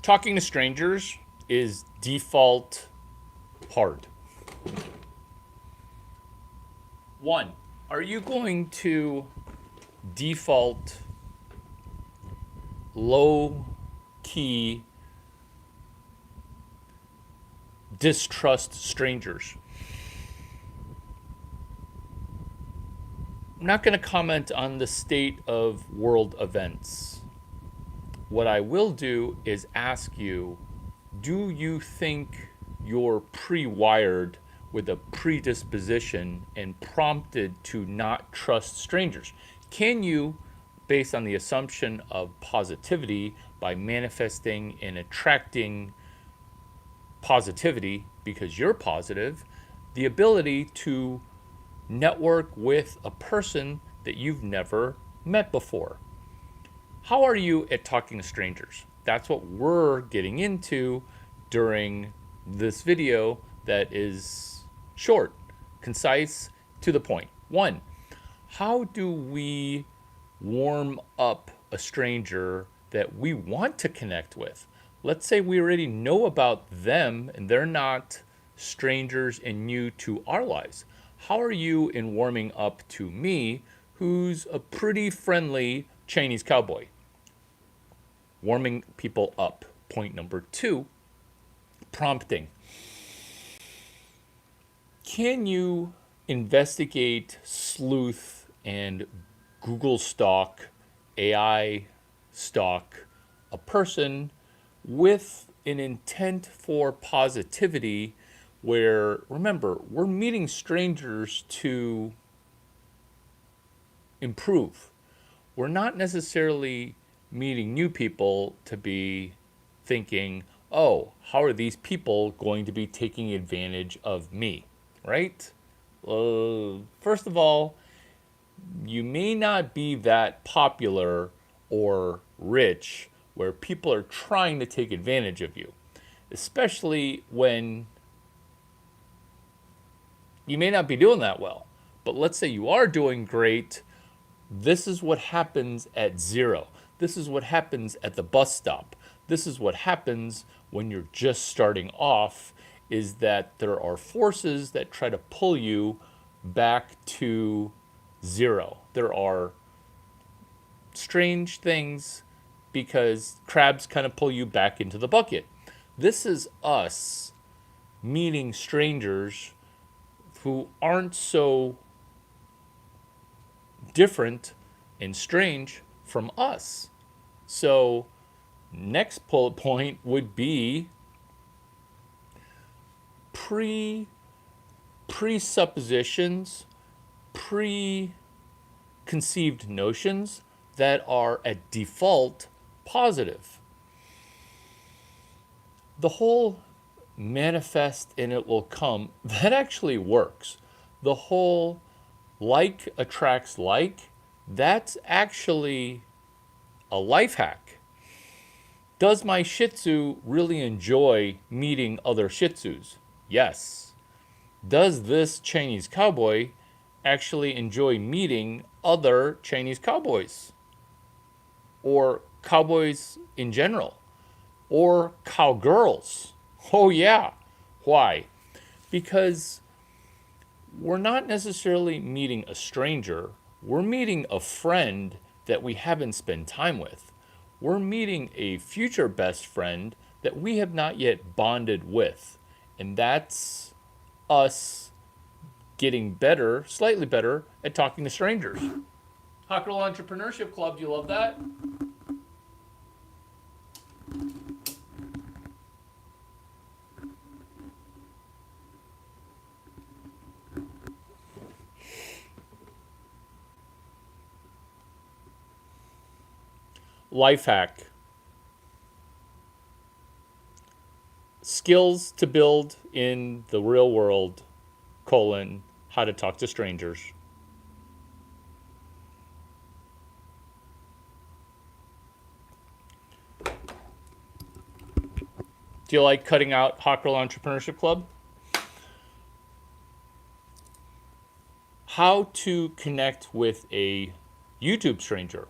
Talking to strangers is default hard. One, are you going to default low key distrust strangers? I'm not going to comment on the state of world events. What I will do is ask you, do you think you're pre-wired with a predisposition and prompted to not trust strangers? Can you, based on the assumption of positivity, by manifesting and attracting positivity because you're positive, the ability to network with a person that you've never met before? How are you at talking to strangers? That's what we're getting into during this video that is short, concise, to the point. One, how do we warm up a stranger that we want to connect with? Let's say we already know about them and they're not strangers and new to our lives. How are you in warming up to me, who's a pretty friendly Chinese cowboy? Warming people up. Point number two, prompting. Can you investigate, sleuth, and Google stalk, AI stalk a person with an intent for positivity where, remember, we're meeting strangers to improve. We're not necessarily meeting new people to be thinking, oh, how are these people going to be taking advantage of me, right? First of all, you may not be that popular or rich where people are trying to take advantage of you, especially when you may not be doing that well. But let's say you are doing great. This is what happens at zero. This is what happens at the bus stop. This is what happens when you're just starting off, is that there are forces that try to pull you back to zero. There are strange things because crabs kind of pull you back into the bucket. This is us meeting strangers who aren't so different and strange from us. So, next bullet point would be presuppositions, preconceived notions that are at default positive. The whole manifest and it will come, that actually works. The whole like attracts like, that's actually a life hack. Does my Shih Tzu really enjoy meeting other Shih Tzus? Yes. Does this Chinese cowboy actually enjoy meeting other Chinese cowboys? Or cowboys in general? Or cowgirls? Oh, yeah. Why? Because we're not necessarily meeting a stranger. We're meeting a friend that we haven't spent time with. We're meeting a future best friend that we have not yet bonded with. And that's us getting better, slightly better, at talking to strangers. Hockerel Entrepreneurship Club, do you love that? Life hack. Skills to build in the real world, how to talk to strangers. Do you like cutting out Hockerel Entrepreneurship Club? How to connect with a YouTube stranger.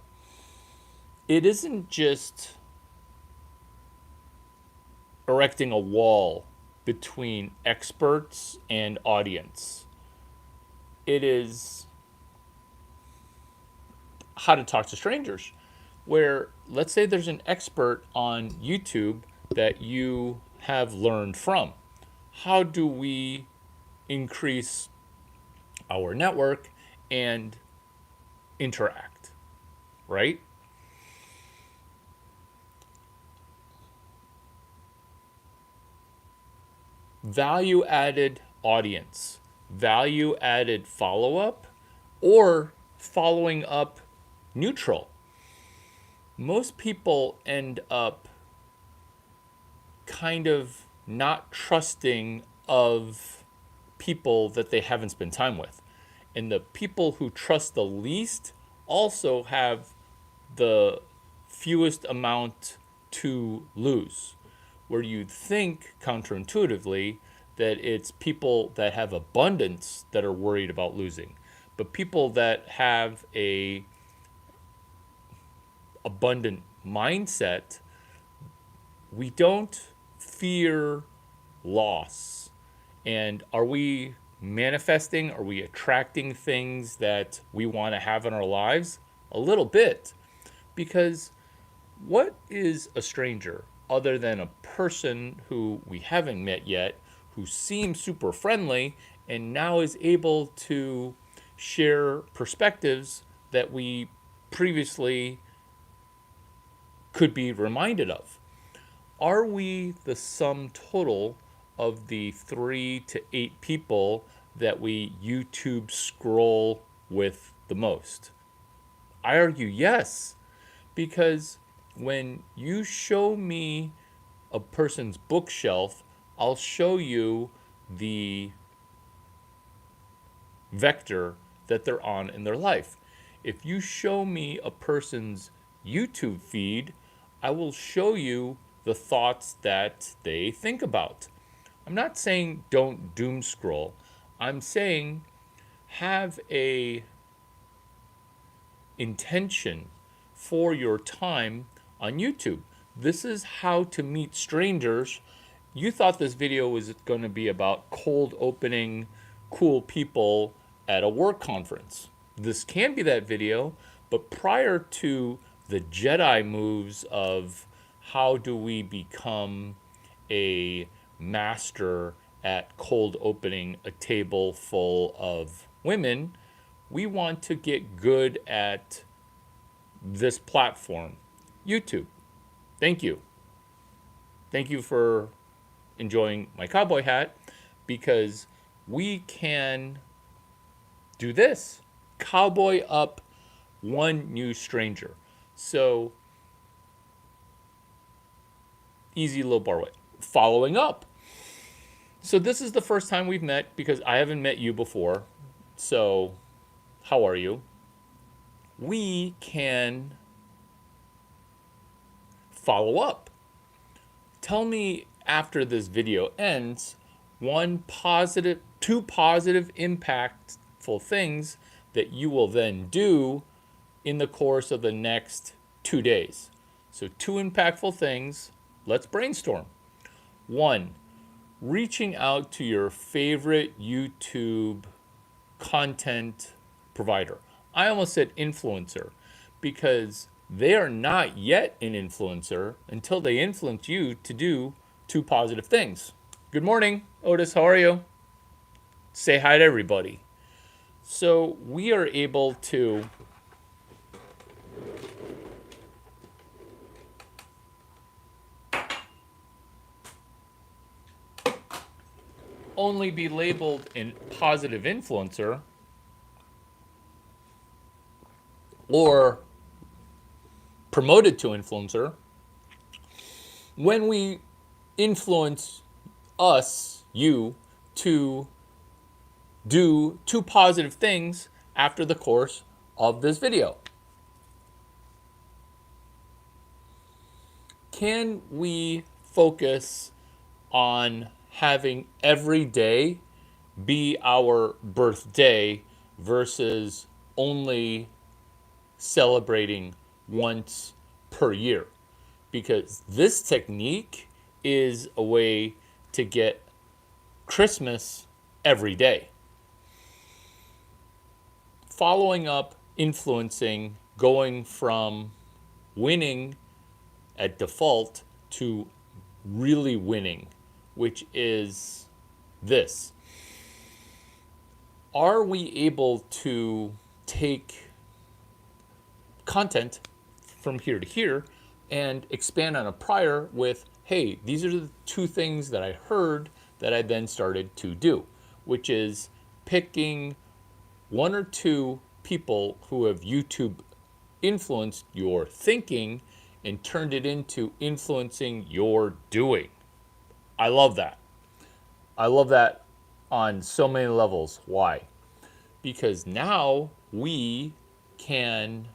It isn't just erecting a wall between experts and audience. It is how to talk to strangers, where let's say there's an expert on YouTube that you have learned from. How do we increase our network and interact, right? Value added audience, value added follow up, or following up neutral. Most people end up kind of not trusting of people that they haven't spent time with. And the people who trust the least also have the fewest amount to lose. Where you'd think counterintuitively that it's people that have abundance that are worried about losing. But people that have a abundant mindset, we don't fear loss. And are we manifesting? Are we attracting things that we want to have in our lives? A little bit. Because what is a stranger other than a person who we haven't met yet, who seems super friendly and now is able to share perspectives that we previously could be reminded of? Are we the sum total of the 3 to 8 people that we YouTube scroll with the most? I argue yes, because when you show me a person's bookshelf, I'll show you the vector that they're on in their life. If you show me a person's YouTube feed, I will show you the thoughts that they think about. I'm not saying don't doom scroll. I'm saying have a intention for your time on YouTube. This is how to meet strangers. You thought this video was going to be about cold opening cool people at a work conference. This can be that video, but prior to the Jedi moves of how do we become a master at cold opening a table full of women, we want to get good at this platform, YouTube. Thank you. Thank you for enjoying my cowboy hat, because we can do this. Cowboy up one new stranger. So, easy little bar way. Following up. So this is the first time we've met because I haven't met you before. So, how are you? We can follow up. Tell me after this video ends two positive, impactful things that you will then do in the course of the next 2 days. So 2 impactful things. Let's brainstorm. 1, reaching out to your favorite YouTube content provider. I almost said influencer because they are not yet an influencer until they influence you to do 2 positive things. Good morning, Otis. How are you? Say hi to everybody. So we are able to only be labeled a positive influencer or promoted to influencer when we influence you, to do 2 positive things after the course of this video. Can we focus on having every day be our birthday versus only celebrating once per year? Because this technique is a way to get Christmas every day. Following up, influencing, going from winning at default to really winning, which is this. Are we able to take content from here to here and expand on a prior with, hey, these are the two things that I heard that I then started to do, which is picking one or two people who have YouTube influenced your thinking and turned it into influencing your doing. I love that. I love that on so many levels. Why? Because now we can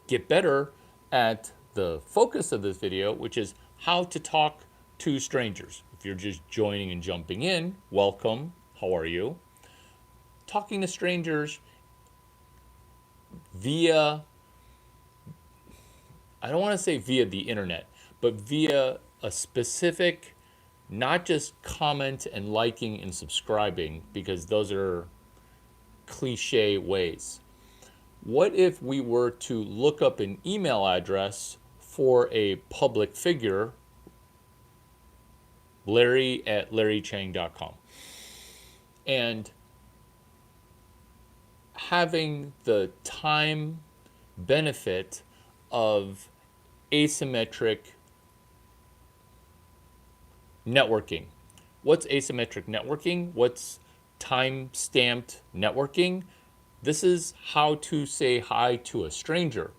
get better at the focus of this video, which is how to talk to strangers. If you're just joining and jumping in, welcome. How are you? Talking to strangers via, I don't want to say via the internet, but via a specific, not just comment and liking and subscribing, because those are cliche ways. What if we were to look up an email address for a public figure, Larry@LarryChang.com, and having the time benefit of asymmetric networking. What's asymmetric networking? What's time-stamped networking? This is how to say hi to a stranger.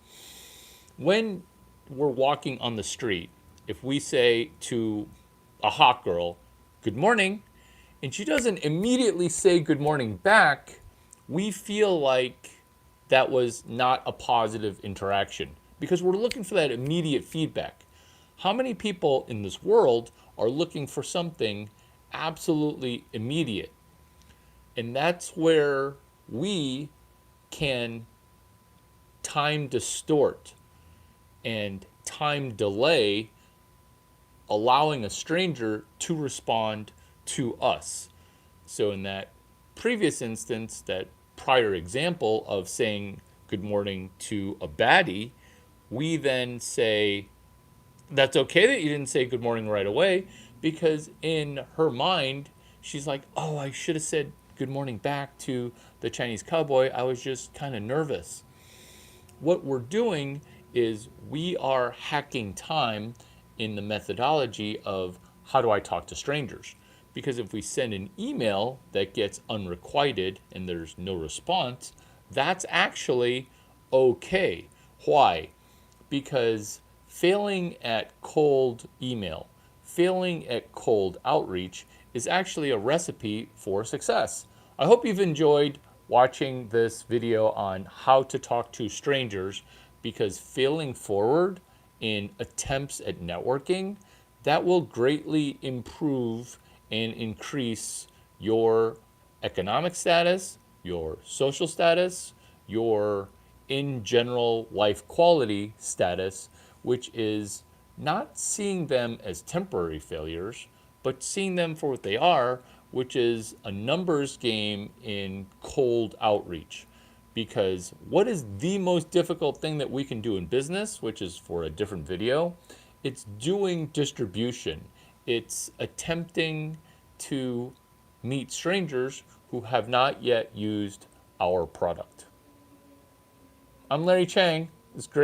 When we're walking on the street, if we say to a hot girl, good morning, and she doesn't immediately say good morning back, we feel like that was not a positive interaction because we're looking for that immediate feedback. How many people in this world are looking for something absolutely immediate? And that's where we can time distort and time delay, allowing a stranger to respond to us. So in that previous instance, that prior example of saying good morning to a baddie, we then say, that's okay that you didn't say good morning right away, because in her mind, she's like, oh, I should have said good morning back to the Chinese cowboy. I was just kind of nervous. What we're doing is we are hacking time in the methodology of how do I talk to strangers? Because if we send an email that gets unrequited and there's no response, that's actually okay. Why? Because failing at cold email, failing at cold outreach is actually a recipe for success. I hope you've enjoyed watching this video on how to talk to strangers, because failing forward in attempts at networking, that will greatly improve and increase your economic status, your social status, your in general life quality status, which is not seeing them as temporary failures, but seeing them for what they are, which is a numbers game in cold outreach. Because what is the most difficult thing that we can do in business, which is for a different video? It's doing distribution. It's attempting to meet strangers who have not yet used our product. I'm Larry Chang. It's great